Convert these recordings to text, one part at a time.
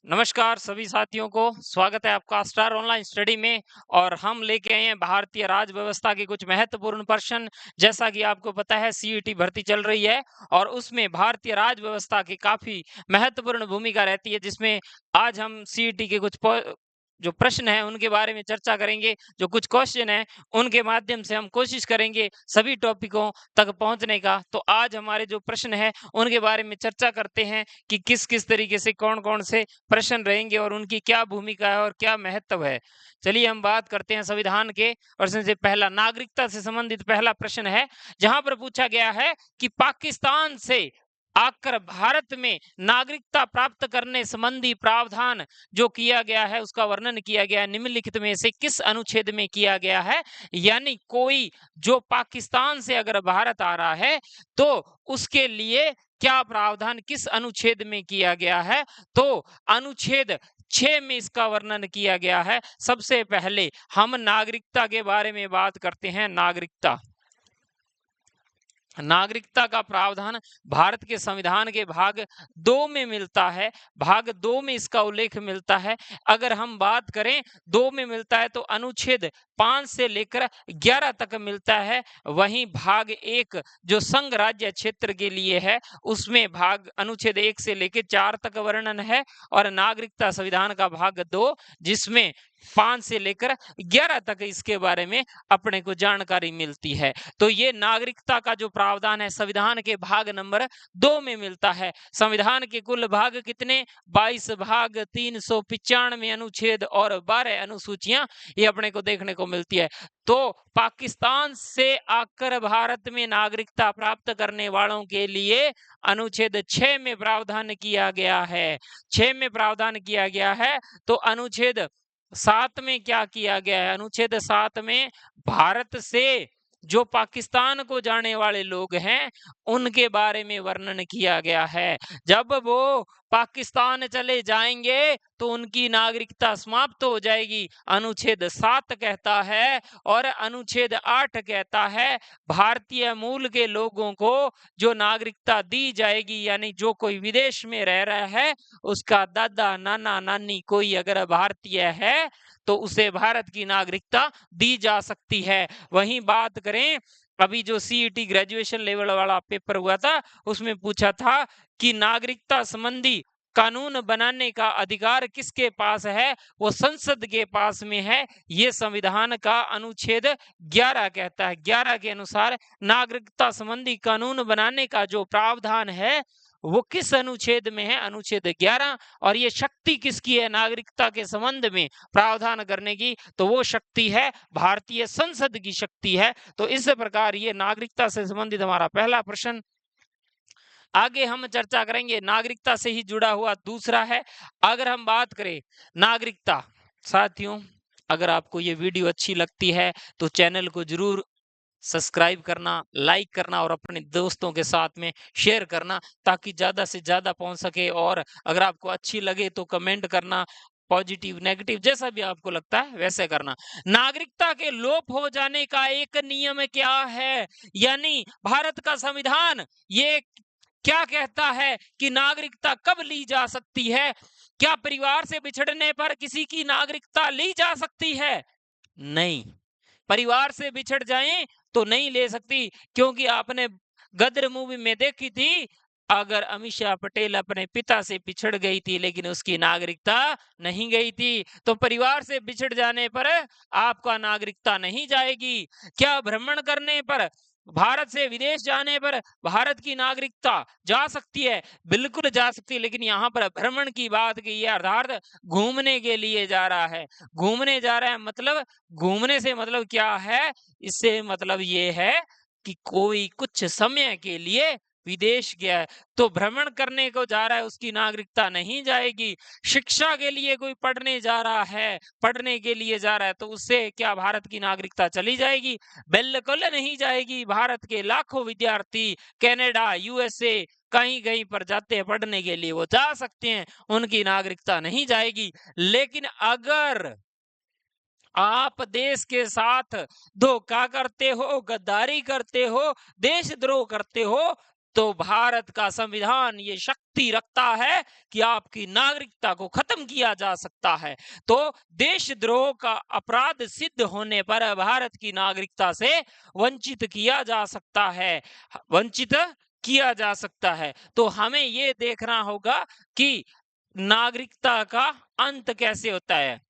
नमस्कार सभी साथियों को स्वागत है आपका स्टार ऑनलाइन स्टडी में। और हम लेके आए हैं भारतीय राज व्यवस्था के कुछ महत्वपूर्ण प्रश्न। जैसा कि आपको पता है सीईटी भर्ती चल रही है और उसमें भारतीय राज व्यवस्था की काफी महत्वपूर्ण भूमिका रहती है, जिसमें आज हम सीईटी के कुछ जो प्रश्न है उनके बारे में चर्चा करेंगे। जो कुछ क्वेश्चन है उनके माध्यम से हम कोशिश करेंगे सभी टॉपिकों तक पहुंचने का। तो आज हमारे जो प्रश्न है उनके बारे में चर्चा करते हैं कि किस किस तरीके से कौन कौन से प्रश्न रहेंगे और उनकी क्या भूमिका है और क्या महत्व है। चलिए हम बात करते हैं संविधान के प्रश्न से। पहला नागरिकता से संबंधित पहला प्रश्न है, जहां पर पूछा गया है कि पाकिस्तान से आकर भारत में नागरिकता प्राप्त करने संबंधी प्रावधान जो किया गया है उसका वर्णन किया गया है, निम्नलिखित में से किस अनुच्छेद में किया गया है। यानी कोई जो पाकिस्तान से अगर भारत आ रहा है तो उसके लिए क्या प्रावधान किस अनुच्छेद में किया गया है। तो अनुच्छेद 6 में इसका वर्णन किया गया है। सबसे पहले हम नागरिकता के बारे में बात करते हैं। नागरिकता का प्रावधान भारत के संविधान के भाग 2 में मिलता है। भाग 2 में इसका उल्लेख मिलता है। अगर हम बात करें 2 में मिलता है तो अनुच्छेद 5 से लेकर 11 तक मिलता है। वहीं भाग 1 जो संघ राज्य क्षेत्र के लिए है उसमें भाग अनुच्छेद 1 से लेकर 4 तक वर्णन है। और नागरिकता संविधान का भाग 2 जिसमें 5 से लेकर 11 तक इसके बारे में अपने को जानकारी मिलती है। तो ये नागरिकता का जो प्रावधान है संविधान के भाग नंबर 2 में मिलता है। संविधान के कुल भाग कितने? 22 भाग, 395 अनुच्छेद और 12 अनुसूचियां ये अपने को देखने को मिलती है। तो पाकिस्तान से आकर भारत में नागरिकता प्राप्त करने वालों के लिए अनुच्छेद 6 में प्रावधान किया गया है। 6 में प्रावधान किया गया है। तो अनुच्छेद 7 में क्या किया गया है? अनुच्छेद 7 में भारत से जो पाकिस्तान को जाने वाले लोग हैं उनके बारे में वर्णन किया गया है। जब वो पाकिस्तान चले जाएंगे तो उनकी नागरिकता समाप्त हो जाएगी, अनुच्छेद 7 कहता है। और अनुच्छेद 8 कहता है भारतीय मूल के लोगों को जो नागरिकता दी जाएगी, यानी जो कोई विदेश में रह रहा है उसका दादा नाना नानी कोई अगर भारतीय है तो उसे भारत की नागरिकता दी जा सकती है। वहीं बात करें अभी जो सीईटी ग्रेजुएशन लेवल वाला पेपर हुआ था उसमें पूछा था कि नागरिकता संबंधी कानून बनाने का अधिकार किसके पास है? वो संसद के पास में है। ये संविधान का अनुच्छेद 11 कहता है। 11 के अनुसार नागरिकता संबंधी कानून बनाने का जो प्रावधान है वो किस अनुच्छेद में है? अनुच्छेद 11। और ये शक्ति किसकी है नागरिकता के संबंध में प्रावधान करने की? तो वो शक्ति है भारतीय संसद की शक्ति है। तो इस प्रकार ये नागरिकता से संबंधित हमारा पहला प्रश्न। आगे हम चर्चा करेंगे नागरिकता से ही जुड़ा हुआ दूसरा है। अगर हम बात करें नागरिकता, साथियों अगर आपको ये वीडियो अच्छी लगती है तो चैनल को जरूर सब्सक्राइब करना, लाइक करना और अपने दोस्तों के साथ में शेयर करना ताकि ज्यादा से ज्यादा पहुंच सके। और अगर आपको अच्छी लगे तो कमेंट करना, पॉजिटिव नेगेटिव जैसा भी आपको लगता है वैसे करना। नागरिकता के लोप हो जाने का एक नियम क्या है? यानी भारत का संविधान ये क्या कहता है कि नागरिकता कब ली जा सकती है? क्या परिवार से बिछड़ने पर किसी की नागरिकता ली जा सकती है? नहीं, परिवार से बिछड़ जाएं तो नहीं ले सकती, क्योंकि आपने गदर मूवी में देखी थी। अगर अमीषा पटेल अपने पिता से बिछड़ गई थी लेकिन उसकी नागरिकता नहीं गई थी, तो परिवार से बिछड़ जाने पर आपका नागरिकता नहीं जाएगी। क्या भ्रमण करने पर, भारत से विदेश जाने पर भारत की नागरिकता जा सकती है? बिल्कुल जा सकती है, लेकिन यहाँ पर भ्रमण की बात की है, अर्थात घूमने के लिए जा रहा है। घूमने जा रहा है मतलब, घूमने से मतलब क्या है? इससे मतलब ये है कि कोई कुछ समय के लिए विदेश गया है तो भ्रमण करने को जा रहा है, उसकी नागरिकता नहीं जाएगी। शिक्षा के लिए कोई पढ़ने जा रहा है, पढ़ने के लिए जा रहा है तो उससे क्या भारत की नागरिकता चली जाएगी? बिल्कुल नहीं जाएगी। भारत के लाखों विद्यार्थी कनाडा, यूएसए कहीं कहीं पर जाते हैं पढ़ने के लिए, वो जा सकते हैं, उनकी नागरिकता नहीं जाएगी। लेकिन अगर आप देश के साथ धोखा करते हो, गद्दारी करते हो, देशद्रोह करते हो, तो भारत का संविधान ये शक्ति रखता है कि आपकी नागरिकता को खत्म किया जा सकता है। तो देशद्रोह का अपराध सिद्ध होने पर भारत की नागरिकता से वंचित किया जा सकता है, वंचित किया जा सकता है। तो हमें ये देखना होगा कि नागरिकता का अंत कैसे होता है।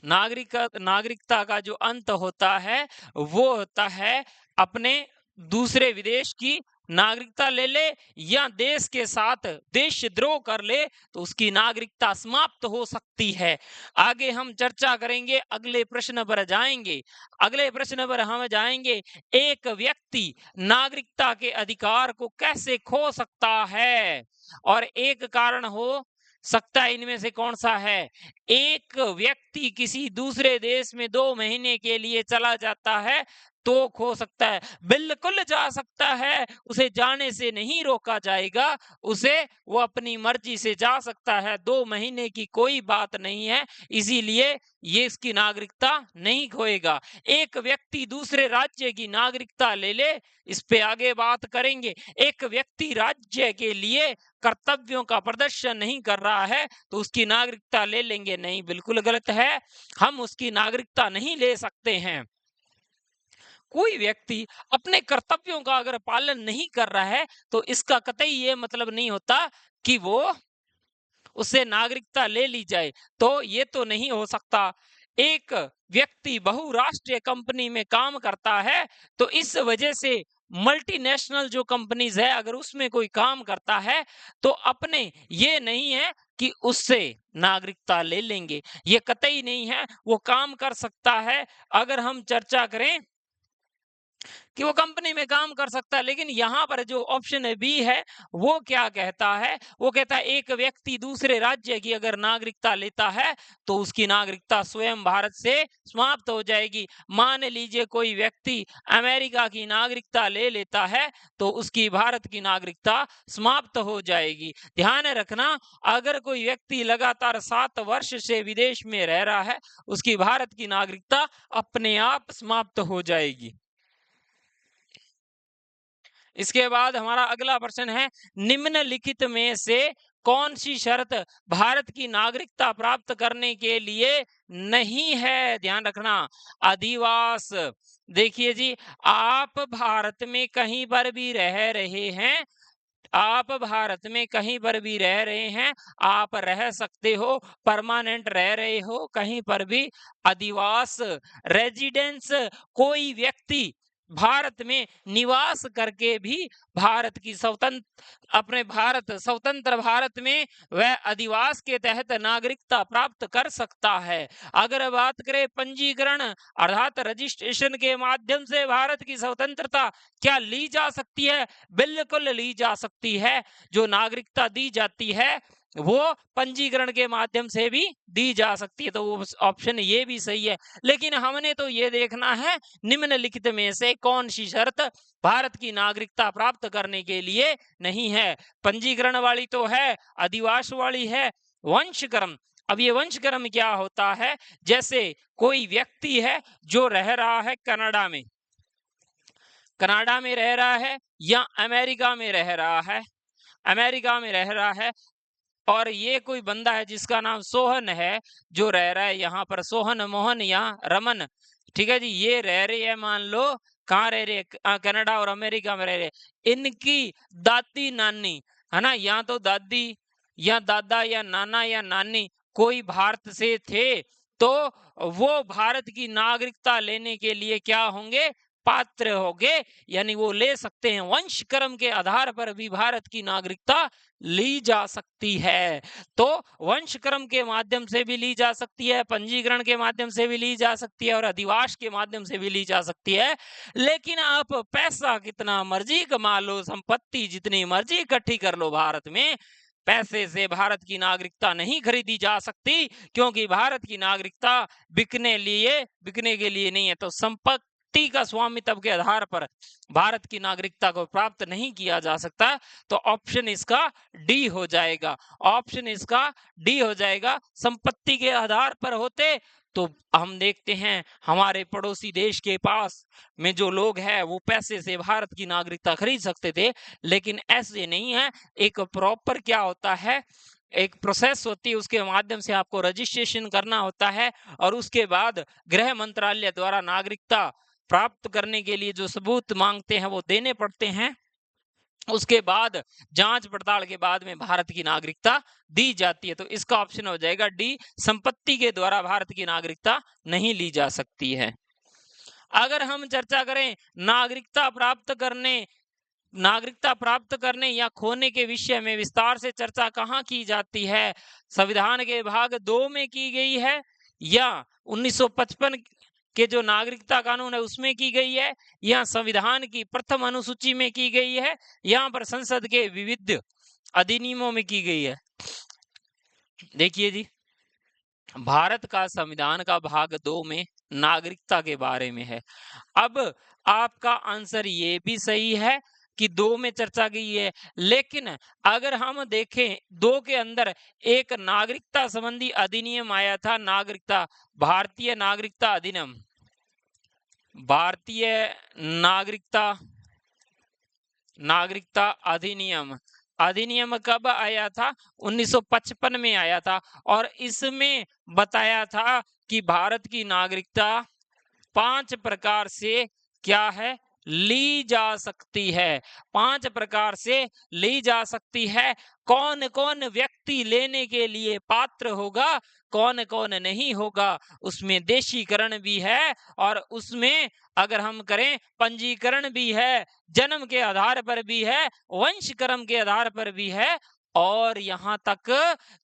नागरिकता का जो अंत होता है वो होता है अपने दूसरे विदेश की नागरिकता ले ले या देश के साथ देशद्रोह कर ले तो उसकी नागरिकता समाप्त हो सकती है। आगे हम चर्चा करेंगे, अगले प्रश्न पर जाएंगे। अगले प्रश्न पर हम जाएंगे, एक व्यक्ति नागरिकता के अधिकार को कैसे खो सकता है और एक कारण हो सकता है इनमें से कौन सा है। एक व्यक्ति किसी दूसरे देश में 2 महीने के लिए चला जाता है तो खो सकता है, बिल्कुल जा सकता है, उसे जाने से नहीं रोका जाएगा, उसे वो अपनी मर्जी से जा सकता है, 2 महीने की कोई बात नहीं है, इसीलिए ये इसकी नागरिकता नहीं खोएगा। एक व्यक्ति दूसरे राज्य की नागरिकता ले ले, इस पे आगे बात करेंगे। एक व्यक्ति राज्य के लिए कर्तव्यों का प्रदर्शन नहीं कर रहा है तो उसकी नागरिकता ले लेंगे, नहीं, बिल्कुल गलत है, हम उसकी नागरिकता नहीं ले सकते हैं। कोई व्यक्ति अपने कर्तव्यों का अगर पालन नहीं कर रहा है तो इसका कतई ये मतलब नहीं होता कि वो उससे नागरिकता ले ली जाए, तो ये तो नहीं हो सकता। एक व्यक्ति बहुराष्ट्रीय कंपनी में काम करता है तो इस वजह से मल्टीनेशनल जो कंपनीज है अगर उसमें कोई काम करता है तो अपने ये नहीं है कि उससे नागरिकता ले लेंगे, ये कतई नहीं है, वो काम कर सकता है। अगर हम चर्चा करें कि वो कंपनी में काम कर सकता है, लेकिन यहाँ पर जो ऑप्शन बी है वो क्या कहता है, वो कहता है एक व्यक्ति दूसरे राज्य की अगर नागरिकता लेता है तो उसकी नागरिकता स्वयं भारत से समाप्त हो जाएगी। मान लीजिए कोई व्यक्ति अमेरिका की नागरिकता ले लेता है तो उसकी भारत की नागरिकता समाप्त हो जाएगी। ध्यान रखना, अगर कोई व्यक्ति लगातार 7 वर्ष से विदेश में रह रहा है उसकी भारत की नागरिकता अपने आप समाप्त हो जाएगी। इसके बाद हमारा अगला प्रश्न है, निम्नलिखित में से कौन सी शर्त भारत की नागरिकता प्राप्त करने के लिए नहीं है। ध्यान रखना, अधिवास। देखिए जी, आप भारत में कहीं पर भी रह रहे हैं, आप भारत में कहीं पर भी रह रहे हैं, आप रह सकते हो, परमानेंट रह रहे हो कहीं पर भी, अधिवास रेजिडेंस, कोई व्यक्ति भारत में निवास करके भी भारत की स्वतंत्र भारत में वह अधिवास के तहत नागरिकता प्राप्त कर सकता है। अगर बात करें पंजीकरण अर्थात रजिस्ट्रेशन के माध्यम से भारत की स्वतंत्रता क्या ली जा सकती है, बिल्कुल ली जा सकती है। जो नागरिकता दी जाती है वो पंजीकरण के माध्यम से भी दी जा सकती है, तो वो ऑप्शन ये भी सही है। लेकिन हमने तो ये देखना है निम्नलिखित में से कौन सी शर्त भारत की नागरिकता प्राप्त करने के लिए नहीं है। पंजीकरण वाली तो है, अधिवास वाली है, वंशकर्म। अब ये वंशकर्म क्या होता है, जैसे कोई व्यक्ति है जो रह रहा है कनाडा में, कनाडा में रह रहा है या अमेरिका में रह रहा है, अमेरिका में रह रहा है, और ये कोई बंदा है जिसका नाम सोहन है जो रह रहा है यहाँ पर, सोहन, मोहन या रमन, ठीक है जी, ये रह रहे हैं, मान लो कहाँ रह रहे, कनाडा और अमेरिका में रह रहे, इनकी दादी नानी है ना, या तो दादी या दादा या नाना या नानी कोई भारत से थे तो वो भारत की नागरिकता लेने के लिए क्या होंगे, पात्र होंगे, यानी वो ले सकते हैं। वंशकर्म के आधार पर भी भारत की नागरिकता ली जा सकती है। तो वंशकर्म के माध्यम से भी ली जा सकती है, पंजीकरण के माध्यम से भी ली जा सकती है और अधिवास के माध्यम से भी ली जा सकती है। लेकिन आप पैसा कितना मर्जी कमा लो, संपत्ति जितनी मर्जी इकट्ठी कर लो, भारत में पैसे से भारत की नागरिकता नहीं खरीदी जा सकती, क्योंकि भारत की नागरिकता बिकने के लिए नहीं है। तो संपत्ति का स्वामित्व के आधार पर भारत की नागरिकता को प्राप्त नहीं किया जा सकता। तो ऑप्शन इसका डी हो जाएगा, ऑप्शन इसका डी हो जाएगा। संपत्ति के आधार पर होते तो हम देखते हैं हमारे पड़ोसी देश के पास में जो लोग हैं वो पैसे से भारत की नागरिकता खरीद सकते थे, लेकिन ऐसे नहीं है। एक प्रॉपर क्या होता है, एक प्रोसेस होती है, उसके माध्यम से आपको रजिस्ट्रेशन करना होता है और उसके बाद गृह मंत्रालय द्वारा नागरिकता प्राप्त करने के लिए जो सबूत मांगते हैं वो देने पड़ते हैं। उसके बाद जांच पड़ताल के बाद में भारत की नागरिकता दी जाती है। तो इसका ऑप्शन हो जाएगा डी, संपत्ति के द्वारा भारत की नागरिकता नहीं ली जा सकती है। अगर हम चर्चा करें नागरिकता प्राप्त करने या खोने के विषय में विस्तार से चर्चा कहाँ की जाती है? संविधान के भाग 2 में की गई है या 1955 के जो नागरिकता कानून है उसमें की गई है या संविधान की प्रथम अनुसूची में की गई है, यहाँ पर संसद के विविध अधिनियमों में की गई है। देखिए जी, भारत का संविधान का भाग 2 में नागरिकता के बारे में है। अब आपका आंसर ये भी सही है कि 2 में चर्चा की है, लेकिन अगर हम देखें 2 के अंदर एक नागरिकता संबंधी अधिनियम आया था, भारतीय नागरिकता अधिनियम कब आया था? 1955 में आया था और इसमें बताया था कि भारत की नागरिकता 5 प्रकार से क्या है, ली जा सकती है। 5 प्रकार से ली जा सकती है। कौन कौन व्यक्ति लेने के लिए पात्र होगा, कौन कौन नहीं होगा, उसमें देशीकरण भी है और उसमें अगर हम करें पंजीकरण भी है, जन्म के आधार पर भी है, वंशक्रम के आधार पर भी है और यहाँ तक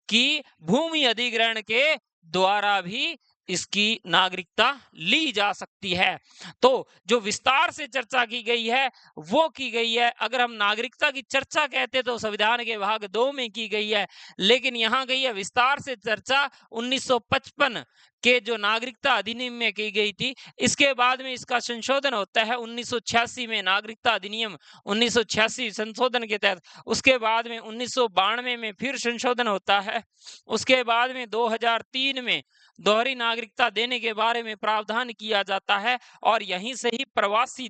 कि भूमि अधिग्रहण के द्वारा भी इसकी नागरिकता ली जा सकती है। तो जो विस्तार से चर्चा की गई है वो की गई है। अगर हम नागरिकता की चर्चा कहते तो संविधान के भाग 2 में की गई है, लेकिन यहाँ गई है विस्तार से चर्चा 1955 के जो नागरिकता अधिनियम में की गई थी। इसके बाद में इसका संशोधन होता है 1986 में, नागरिकता अधिनियम 1986 संशोधन के तहत। उसके बाद में 1992 में फिर संशोधन होता है। उसके बाद में 2003 में दोहरी नागरिकता देने के बारे में प्रावधान किया जाता है और यहीं से ही प्रवासी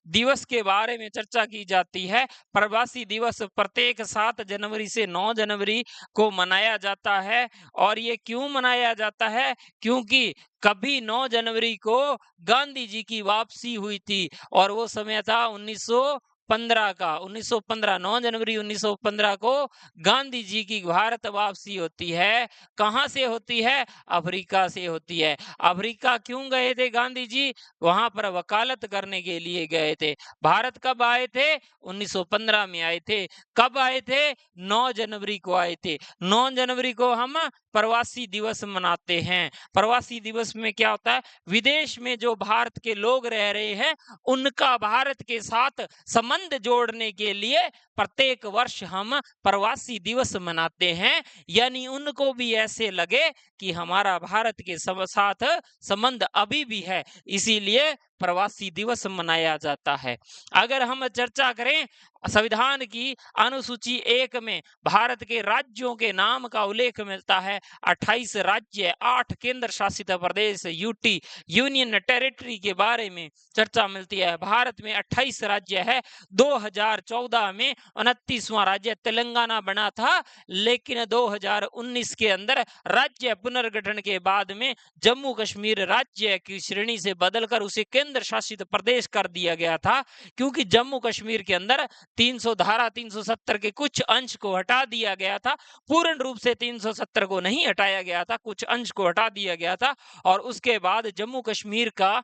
दिवस के बारे में चर्चा की जाती है। प्रवासी दिवस प्रत्येक 7 जनवरी से 9 जनवरी को मनाया जाता है और ये क्यों मनाया जाता है? क्योंकि कभी 9 जनवरी को गांधी जी की वापसी हुई थी और वो समय था 1915 का। 9 जनवरी 1915 को गांधी जी की भारत वापसी होती है। कहां से होती है? अफ्रीका से होती है। अफ्रीका क्यों गए थे गांधी जी? वहां पर वकालत करने के लिए गए थे। भारत कब आए थे? 1915 में आए थे। कब आए थे? 9 जनवरी को आए थे। 9 जनवरी को हम प्रवासी दिवस मनाते हैं। प्रवासी दिवस में क्या होता है? विदेश में जो भारत के लोग रह रहे हैं उनका भारत के साथ संबंध जोड़ने के लिए प्रत्येक वर्ष हम प्रवासी दिवस मनाते हैं, यानी उनको भी ऐसे लगे कि हमारा भारत के साथ संबंध अभी भी है, इसीलिए प्रवासी दिवस मनाया जाता है। अगर हम चर्चा करें संविधान की अनुसूची 1 में भारत के राज्यों के नाम का उल्लेख मिलता है। 28 राज्य, 8 केंद्र शासित प्रदेश, यूटी यूनियन टेरिटरी के बारे में चर्चा मिलती है। भारत में 28 राज्य है। 2014 में 29वां राज्य तेलंगाना बना था, लेकिन 2019 के अंदर राज्य पुनर्गठन के बाद में जम्मू कश्मीर राज्य की श्रेणी से बदलकर उसे केंद्र शासित प्रदेश कर दिया गया था, क्योंकि जम्मू कश्मीर के अंदर 370 के कुछ अंश को हटा दिया गया था। पूर्ण रूप से 370 को नहीं हटाया गया था, कुछ अंश को हटा दिया गया था और उसके बाद जम्मू कश्मीर का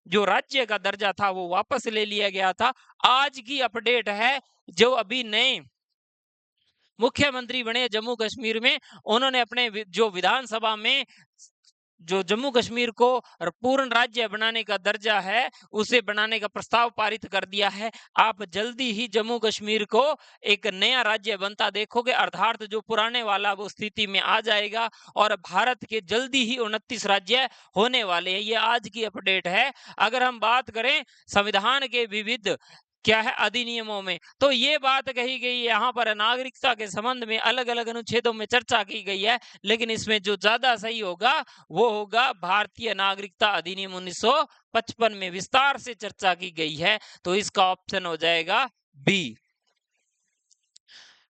जो राज्य का दर्जा था वो वापस ले लिया गया था। आज की अपडेट है, जो अभी नए मुख्यमंत्री बने जम्मू कश्मीर में, उन्होंने अपने जो विधानसभा में जो जम्मू कश्मीर को पूर्ण राज्य बनाने का दर्जा है उसे बनाने का प्रस्ताव पारित कर दिया है। आप जल्दी ही जम्मू कश्मीर को एक नया राज्य बनता देखोगे, अर्थात जो पुराने वाला वो स्थिति में आ जाएगा और भारत के जल्दी ही 29 राज्य होने वाले हैं। ये आज की अपडेट है। अगर हम बात करें संविधान के विविध क्या है, अधिनियमों में। तो ये बात कही गई है यहाँ पर, नागरिकता के संबंध में अलग अलग अनुच्छेदों में चर्चा की गई है, लेकिन इसमें जो ज्यादा सही होगा वो होगा भारतीय नागरिकता अधिनियम 1955 में विस्तार से चर्चा की गई है। तो इसका ऑप्शन हो जाएगा बी।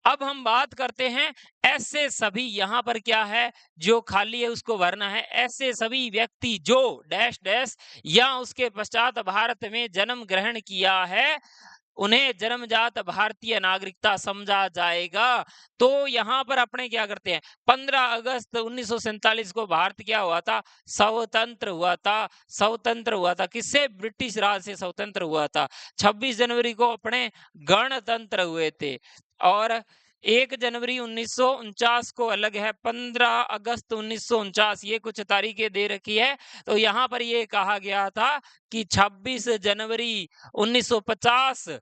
अब हम बात करते हैं ऐसे सभी, यहां पर क्या है, जो खाली है उसको भरना है। ऐसे सभी व्यक्ति जो डैश डैश या उसके पश्चात भारत में जन्म ग्रहण किया है, उन्हें जन्मजात भारतीय नागरिकता समझा जाएगा। तो यहाँ पर अपने क्या करते हैं, 15 अगस्त 1947 को भारत क्या हुआ था, स्वतंत्र हुआ था। स्वतंत्र हुआ था किससे, ब्रिटिश राज से स्वतंत्र हुआ था। 26 जनवरी को अपने गणतंत्र हुए थे, और 1 जनवरी 1949 को अलग है, 15 अगस्त 1949, ये कुछ तारीखें दे रखी है। तो यहाँ पर ये कहा गया था कि 26 जनवरी 1950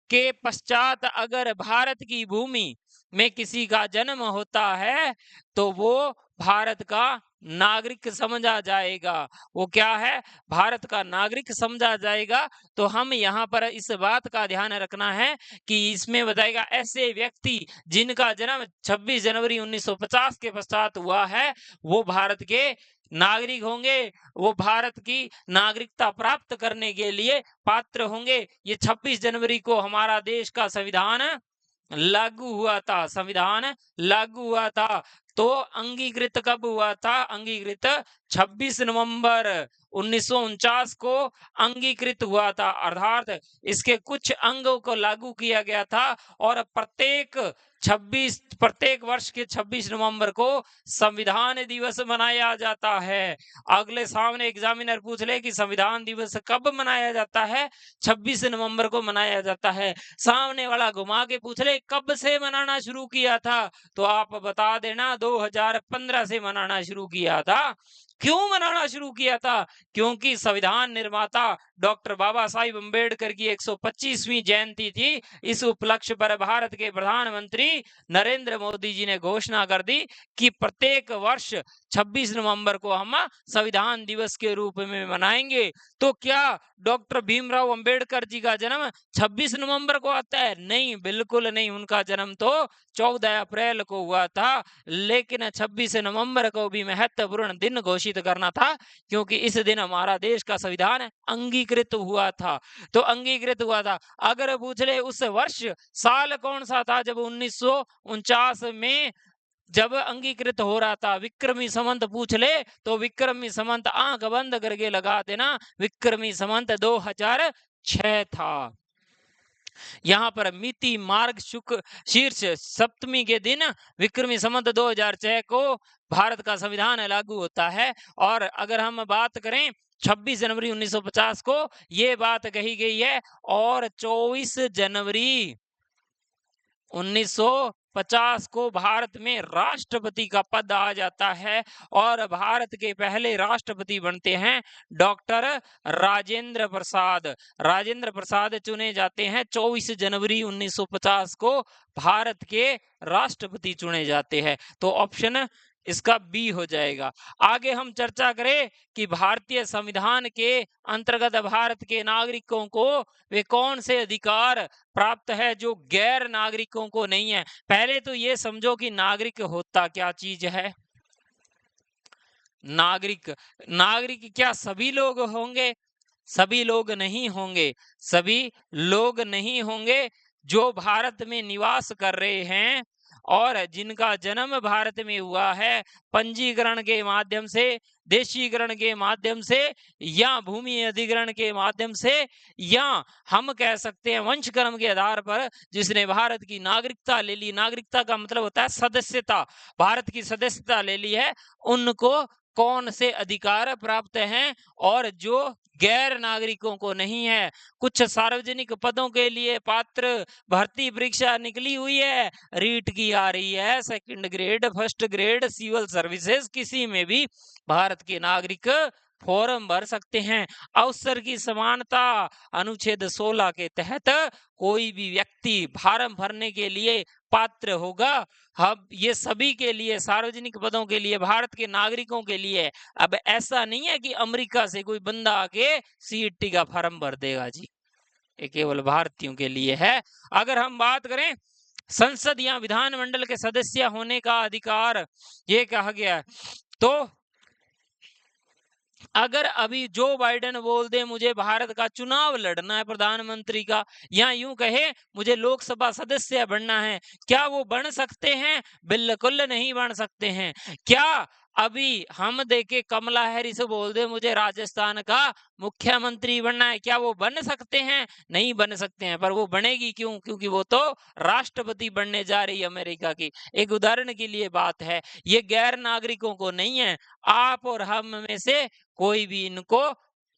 के पश्चात अगर भारत की भूमि में किसी का जन्म होता है तो वो भारत का नागरिक समझा जाएगा। वो क्या है, भारत का नागरिक समझा जाएगा। तो हम यहाँ पर इस बात का ध्यान रखना है कि इसमें बताएगा ऐसे व्यक्ति जिनका जन्म 26 जनवरी 1950 के पश्चात हुआ है वो भारत के नागरिक होंगे, वो भारत की नागरिकता प्राप्त करने के लिए पात्र होंगे। ये 26 जनवरी को हमारा देश का संविधान लागू हुआ था, संविधान लागू हुआ था। तो अंगीकृत कब हुआ था, अंगीकृत 26 नवंबर 1949 को अंगीकृत हुआ था, अर्थात इसके कुछ अंगों को लागू किया गया था। और प्रत्येक वर्ष के 26 नवंबर को संविधान दिवस मनाया जाता है। अगले सामने एग्जामिनर पूछ ले कि संविधान दिवस कब मनाया जाता है, 26 नवंबर को मनाया जाता है। सामने वाला घुमा के पूछ ले कब से मनाना शुरू किया था, तो आप बता देना 2015 से मनाना शुरू किया था। क्यों मनाना शुरू किया था, क्योंकि संविधान निर्माता डॉक्टर बाबा साहिब अम्बेडकर की 125वीं जयंती थी। इस उपलक्ष्य पर भारत के प्रधानमंत्री नरेंद्र मोदी जी ने घोषणा कर दी कि प्रत्येक वर्ष 26 नवंबर को हम संविधान दिवस के रूप में मनाएंगे। तो क्या डॉक्टर भीमराव अंबेडकर जी का जन्म 26 नवंबर को आता है? नहीं, बिल्कुल नहीं। उनका जन्म तो 14 अप्रैल को हुआ था, लेकिन 26 नवंबर को भी महत्वपूर्ण दिन घोषित करना था, क्योंकि इस दिन हमारा देश का संविधान अंगीकृत हुआ था। तो अंगीकृत हुआ था। अगर पूछ ले उस वर्ष साल कौन सा था जब 1949 में जब अंगीकृत हो रहा था, विक्रमी संवत पूछ ले तो विक्रमी संवत आंख बंद करके लगा देना, विक्रमी संवत 2006 था। यहाँ पर मिति मार्ग शुक्ल शीर्ष सप्तमी के दिन विक्रमी संवत 2006 को भारत का संविधान लागू होता है। और अगर हम बात करें 26 जनवरी 1950 को, ये बात कही गई है, और 24 जनवरी 1950 को भारत में राष्ट्रपति का पद आ जाता है, और भारत के पहले राष्ट्रपति बनते हैं डॉक्टर राजेंद्र प्रसाद। राजेंद्र प्रसाद चुने जाते हैं 24 जनवरी 1950 को भारत के राष्ट्रपति चुने जाते हैं। तो ऑप्शन इसका बी हो जाएगा। आगे हम चर्चा करें कि भारतीय संविधान के अंतर्गत भारत के नागरिकों को वे कौन से अधिकार प्राप्त है जो गैर नागरिकों को नहीं है। पहले तो ये समझो कि नागरिक होता क्या चीज है। नागरिक, नागरिक क्या सभी लोग होंगे? सभी लोग नहीं होंगे। सभी लोग नहीं होंगे जो भारत में निवास कर रहे हैं और जिनका जन्म भारत में हुआ है, पंजीकरण के माध्यम से, देशीकरण के माध्यम से, या भूमि अधिग्रहण के माध्यम से, या हम कह सकते हैं वंशक्रम के आधार पर जिसने भारत की नागरिकता ले ली। नागरिकता का मतलब होता है सदस्यता, भारत की सदस्यता ले ली है, उनको कौन से अधिकार प्राप्त हैं और जो गैर नागरिकों को नहीं है। कुछ सार्वजनिक पदों के लिए पात्र भर्ती परीक्षा निकली हुई है, रीट की आ रही है, second grade, first grade, civil services, किसी में भी भारत के नागरिक फॉर्म भर सकते हैं। अवसर की समानता अनुच्छेद 16 के तहत कोई भी व्यक्ति फार्म भरने के लिए पात्र होगा। हम ये सभी के लिए, सार्वजनिक पदों के लिए, भारत के नागरिकों के लिए। अब ऐसा नहीं है कि अमेरिका से कोई बंदा आके सीईटी का फॉर्म भर देगा जी, ये केवल भारतीयों के लिए है। अगर हम बात करें संसद या विधानमंडल के सदस्य होने का अधिकार, ये कहा गया है। तो अगर अभी जो बाइडेन बोल दे मुझे भारत का चुनाव लड़ना है प्रधानमंत्री का, या यूं कहे मुझे लोकसभा सदस्य बनना है, क्या वो बन सकते हैं? बिल्कुल नहीं बन सकते हैं। क्या अभी हम देखे कमला हैरिस बोल दे मुझे राजस्थान का मुख्यमंत्री बनना है, क्या वो बन सकते हैं? नहीं बन सकते हैं। पर वो बनेगी क्यों? क्योंकि वो तो राष्ट्रपति बनने जा रही है अमेरिका की। एक उदाहरण के लिए बात है, ये गैर नागरिकों को नहीं है, आप और हम में से कोई भी इनको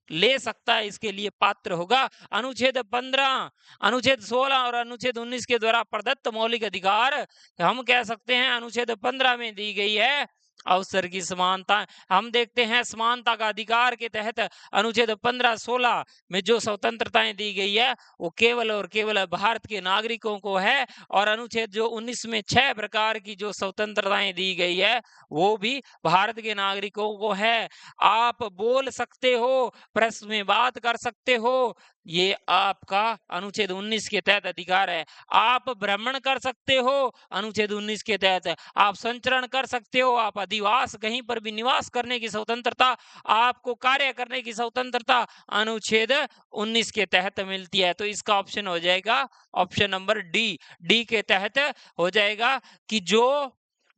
ले सकता है, इसके लिए पात्र होगा। अनुच्छेद 15, अनुच्छेद 16 और अनुच्छेद 19 के द्वारा प्रदत्त मौलिक अधिकार हम कह सकते हैं अनुच्छेद 15 में दी गई है अवसर की समानता। हम देखते हैं समानता का अधिकार के तहत अनुच्छेद 15-16 में जो स्वतंत्रताएं दी गई है वो केवल और केवल भारत के नागरिकों को है, और अनुच्छेद जो 19 में 6 प्रकार की जो स्वतंत्रताएं दी गई है वो भी भारत के नागरिकों को है। आप बोल सकते हो, प्रेस में बात कर सकते हो, ये आपका अनुच्छेद 19 के तहत अधिकार है। आप भ्रमण कर सकते हो, अनुच्छेद 19 के तहत। आप संचरण कर सकते हो, आप अधिवास कहीं पर भी निवास करने की स्वतंत्रता, आपको कार्य करने की स्वतंत्रता अनुच्छेद 19 के तहत मिलती है। तो इसका ऑप्शन हो जाएगा ऑप्शन नंबर डी। डी के तहत हो जाएगा कि जो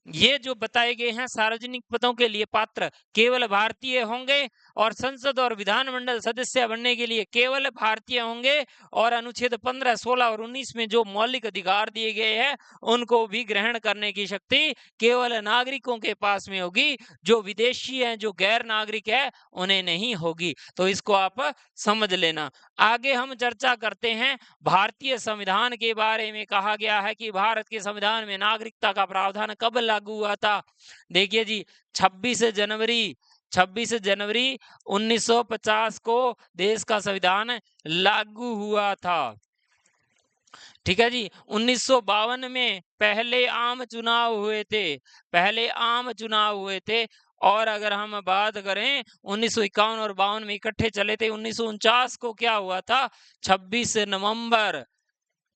ये जो बताए गए हैं सार्वजनिक पदों के लिए पात्र केवल भारतीय होंगे, और संसद और विधानमंडल सदस्य बनने के लिए केवल भारतीय होंगे, और अनुच्छेद 15, 16 और 19 में जो मौलिक अधिकार दिए गए हैं उनको भी ग्रहण करने की शक्ति केवल नागरिकों के पास में होगी, जो विदेशी हैं, जो गैर नागरिक है उन्हें नहीं होगी। तो इसको आप समझ लेना। आगे हम चर्चा करते हैं भारतीय संविधान के बारे में। कहा गया है कि भारत के संविधान में नागरिकता का प्रावधान कब लागू हुआ था? देखिए जी, 26 जनवरी 1950 को देश का संविधान लागू हुआ था। ठीक है जी। 1952 में पहले आम चुनाव हुए थे। और अगर हम बात करें 1951 और 52 में इकट्ठे चले थे। 1949 को क्या हुआ था? 26 नवंबर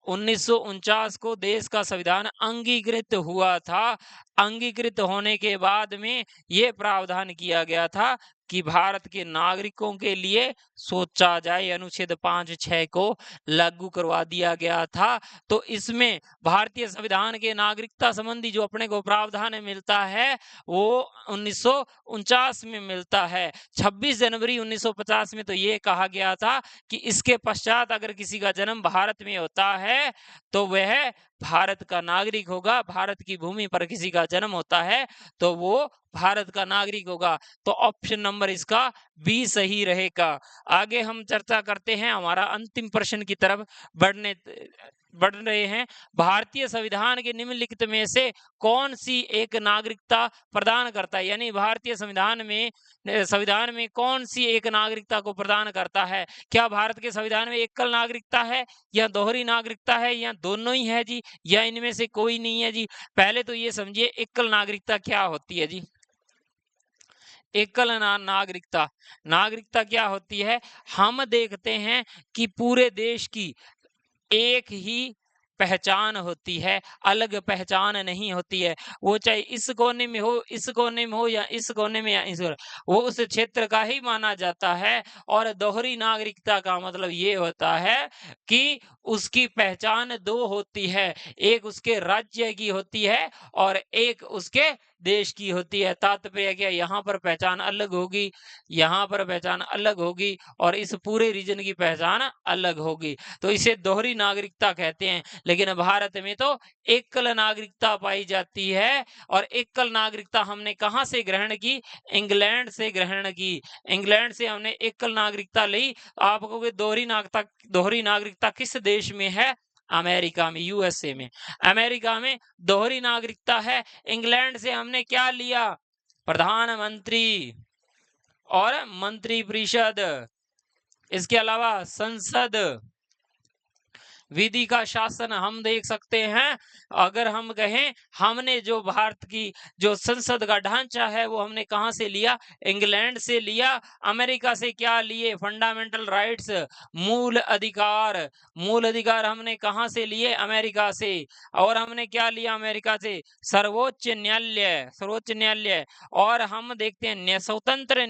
1949 को देश का संविधान अंगीकृत हुआ था। अंगीकृत होने के बाद में ये प्रावधान किया गया था कि भारत के नागरिकों के लिए सोचा जाए, अनुच्छेद 5-6 को लागू करवा दिया गया था। तो इसमें भारतीय संविधान के नागरिकता संबंधी जो अपने को प्रावधान मिलता है वो 1949 में मिलता है। 26 जनवरी 1950 में तो ये कहा गया था कि इसके पश्चात अगर किसी का जन्म भारत में होता है तो वह भारत का नागरिक होगा। भारत की भूमि पर किसी का जन्म होता है तो वो भारत का नागरिक होगा। तो ऑप्शन नंबर इसका बी सही रहेगा। आगे हम चर्चा करते हैं, हमारा अंतिम प्रश्न की तरफ बढ़ रहे हैं। भारतीय संविधान के निम्नलिखित में से कौन सी एक नागरिकता प्रदान करता है? यानी भारतीय संविधान में कौन सी एक नागरिकता को प्रदान करता है? क्या भारत के संविधान में एकल नागरिकता है, या दोहरी नागरिकता है, या दोनों ही है जी, या इनमें से कोई नहीं है जी? पहले तो ये समझिए एकल नागरिकता क्या होती है जी। एकल नागरिकता क्या होती है? हम देखते हैं कि पूरे देश की एक ही पहचान होती है, अलग पहचान नहीं होती है। वो चाहे इस कोने में हो, इस कोने में हो, या इस कोने में, या इस वो उस क्षेत्र का ही माना जाता है। और दोहरी नागरिकता का मतलब ये होता है कि उसकी पहचान दो होती है, एक उसके राज्य की होती है और एक उसके देश की होती है। तात्पर्य क्या, यहाँ पर पहचान अलग होगी, यहाँ पर पहचान अलग होगी, और इस पूरे रीजन की पहचान अलग होगी। तो इसे दोहरी नागरिकता कहते हैं। लेकिन भारत में तो एकल नागरिकता पाई जाती है। और एकल नागरिकता हमने कहां से ग्रहण की? इंग्लैंड से ग्रहण की। इंग्लैंड से हमने एकल नागरिकता ली। आपको दोहरी नागरिकता किस देश में है? अमेरिका में, यूएसए में। अमेरिका में दोहरी नागरिकता है। इंग्लैंड से हमने क्या लिया? प्रधानमंत्री और मंत्री परिषद, इसके अलावा संसद, विधि का शासन हम देख सकते हैं। अगर हम कहें, हमने जो भारत की जो संसद का ढांचा है वो हमने कहाँ से लिया? इंग्लैंड से लिया। अमेरिका से क्या लिए? फंडामेंटल राइट्स, मूल अधिकार हमने कहाँ से लिए? अमेरिका से। और हमने क्या लिया अमेरिका से? सर्वोच्च न्यायालय। और हम देखते हैं स्वतंत्र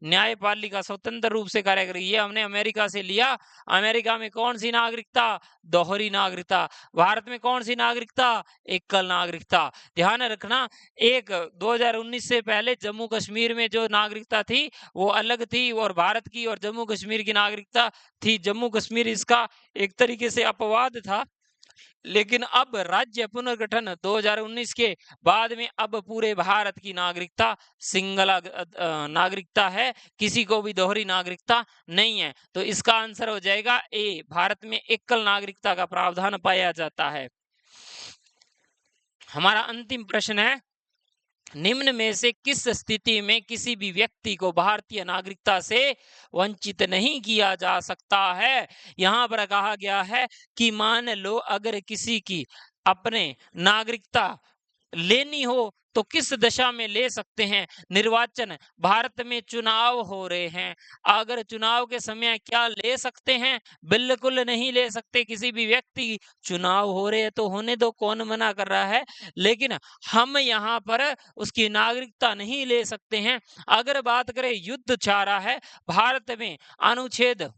न्यायपालिका स्वतंत्र रूप से कार्य करेगी, ये हमने अमेरिका से लिया। अमेरिका में कौन सी नागरिकता? दोहरी नागरिकता। भारत में कौन सी नागरिकता? एकल नागरिकता। ध्यान रखना, 2019 से पहले जम्मू कश्मीर में जो नागरिकता थी वो अलग थी, और भारत की और जम्मू कश्मीर की नागरिकता थी। जम्मू कश्मीर इसका एक तरीके से अपवाद था, लेकिन अब राज्य पुनर्गठन 2019 के बाद में अब पूरे भारत की नागरिकता नागरिकता है, किसी को भी दोहरी नागरिकता नहीं है। तो इसका आंसर हो जाएगा ए, भारत में एकल नागरिकता का प्रावधान पाया जाता है। हमारा अंतिम प्रश्न है, निम्न में से किस स्थिति में किसी भी व्यक्ति को भारतीय नागरिकता से वंचित नहीं किया जा सकता है? यहाँ पर कहा गया है कि मान लो अगर किसी की अपने नागरिकता लेनी हो तो किस दशा में ले सकते हैं? निर्वाचन, भारत में चुनाव हो रहे हैं, अगर चुनाव के समय क्या ले सकते हैं? बिल्कुल नहीं ले सकते। किसी भी व्यक्ति, चुनाव हो रहे हैं तो होने दो, कौन मना कर रहा है, लेकिन हम यहाँ पर उसकी नागरिकता नहीं ले सकते हैं। अगर बात करें युद्ध चाह रहा है, भारत में अनुच्छेद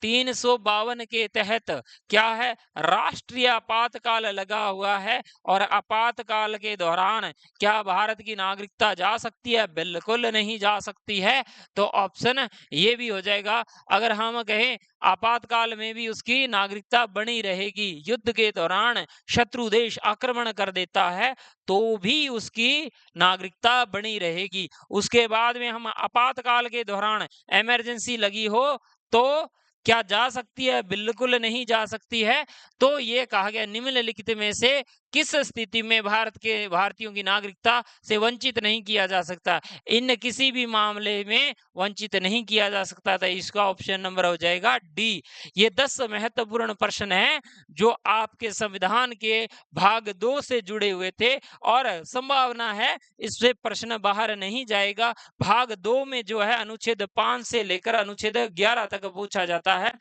352 के तहत क्या है? राष्ट्रीय आपातकाल लगा हुआ है, और आपातकाल के दौरान क्या भारत की नागरिकता जा सकती है? बिल्कुल नहीं जा सकती है। तो ऑप्शन ये भी हो जाएगा। अगर हम कहें आपातकाल में भी उसकी नागरिकता बनी रहेगी, युद्ध के दौरान शत्रु देश आक्रमण कर देता है तो भी उसकी नागरिकता बनी रहेगी। उसके बाद में हम आपातकाल के दौरान इमरजेंसी लगी हो तो क्या जा सकती है? बिल्कुल नहीं जा सकती है। तो ये कहा गया, निम्नलिखित में से किस स्थिति में भारतीयों की नागरिकता से वंचित नहीं किया जा सकता? इन किसी भी मामले में वंचित नहीं किया जा सकता था। इसका ऑप्शन नंबर हो जाएगा डी। ये 10 महत्वपूर्ण प्रश्न हैं जो आपके संविधान के भाग 2 से जुड़े हुए थे, और संभावना है इससे प्रश्न बाहर नहीं जाएगा। भाग 2 में जो है अनुच्छेद 5 से लेकर अनुच्छेद 11 तक पूछा जाता है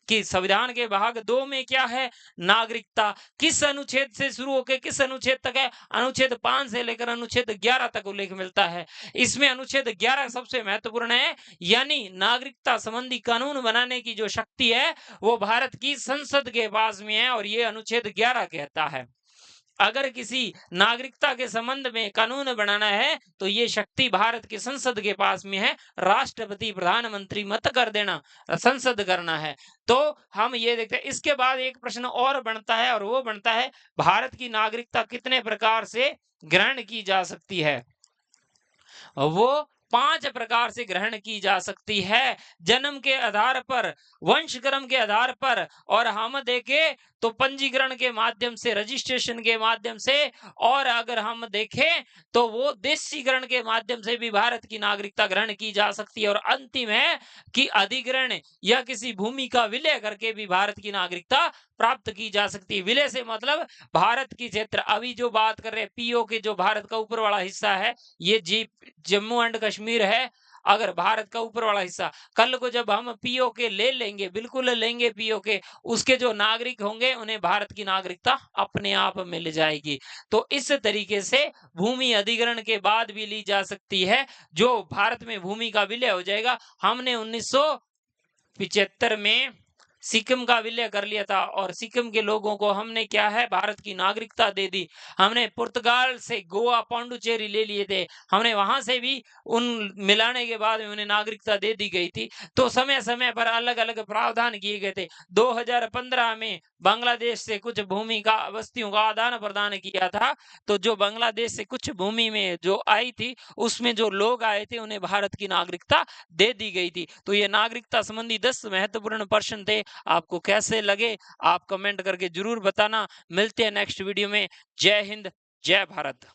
कि संविधान के भाग 2 में क्या है? नागरिकता। किस अनुच्छेद से शुरू होकर किस अनुच्छेद तक है? अनुच्छेद 5 से लेकर अनुच्छेद 11 तक उल्लेख मिलता है। इसमें अनुच्छेद 11 सबसे महत्वपूर्ण है, यानी नागरिकता संबंधी कानून बनाने की जो शक्ति है वो भारत की संसद के पास में है, और ये अनुच्छेद 11 कहता है। अगर किसी नागरिकता के संबंध में कानून बनाना है तो ये शक्ति भारत की संसद के पास में है। राष्ट्रपति, प्रधानमंत्री मत कर देना, संसद करना है। तो हम ये देखते हैं। इसके बाद एक प्रश्न और बनता है, और वो बनता है, भारत की नागरिकता कितने प्रकार से ग्रहण की जा सकती है? वो 5 प्रकार से ग्रहण की जा सकती है। जन्म के आधार पर, वंशक्रम के आधार पर, और हम देखें तो पंजीकरण के माध्यम से, रजिस्ट्रेशन के माध्यम से, और अगर हम देखें तो वो देशीकरण के माध्यम से भी भारत की नागरिकता ग्रहण की जा सकती है। और अंतिम है कि अधिग्रहण या किसी भूमि का विलय करके भी भारत की नागरिकता प्राप्त की जा सकती है। विलय से मतलब भारत की क्षेत्र, अभी जो बात कर रहे हैं पीओ के, जो भारत का ऊपर वाला हिस्सा है, ये जम्मू एंड कश्मीर है। अगर भारत का ऊपर वाला हिस्सा, कल को जब हम पीओ के ले लेंगे, बिल्कुल लेंगे पीओ के, उसके जो नागरिक होंगे उन्हें भारत की नागरिकता अपने आप मिल जाएगी। तो इस तरीके से भूमि अधिग्रहण के बाद भी ली जा सकती है, जो भारत में भूमि का विलय हो जाएगा। हमने 1975 में सिक्किम का विलय कर लिया था, और सिक्किम के लोगों को हमने क्या है, भारत की नागरिकता दे दी। हमने पुर्तगाल से गोवा, पांडुचेरी ले लिए थे, हमने वहां से भी उन मिलाने के बाद में उन्हें नागरिकता दे दी गई थी। तो समय समय पर अलग अलग प्रावधान किए गए थे। 2015 में बांग्लादेश से कुछ भूमि का, बस्तियों का आदान प्रदान किया था। तो जो बांग्लादेश से कुछ भूमि में जो आई थी, उसमें जो लोग आए थे उन्हें भारत की नागरिकता दे दी गई थी। तो ये नागरिकता संबंधी 10 महत्वपूर्ण प्रश्न थे। आपको कैसे लगे आप कमेंट करके जरूर बताना। मिलते हैं नेक्स्ट वीडियो में। जय हिंद, जय भारत।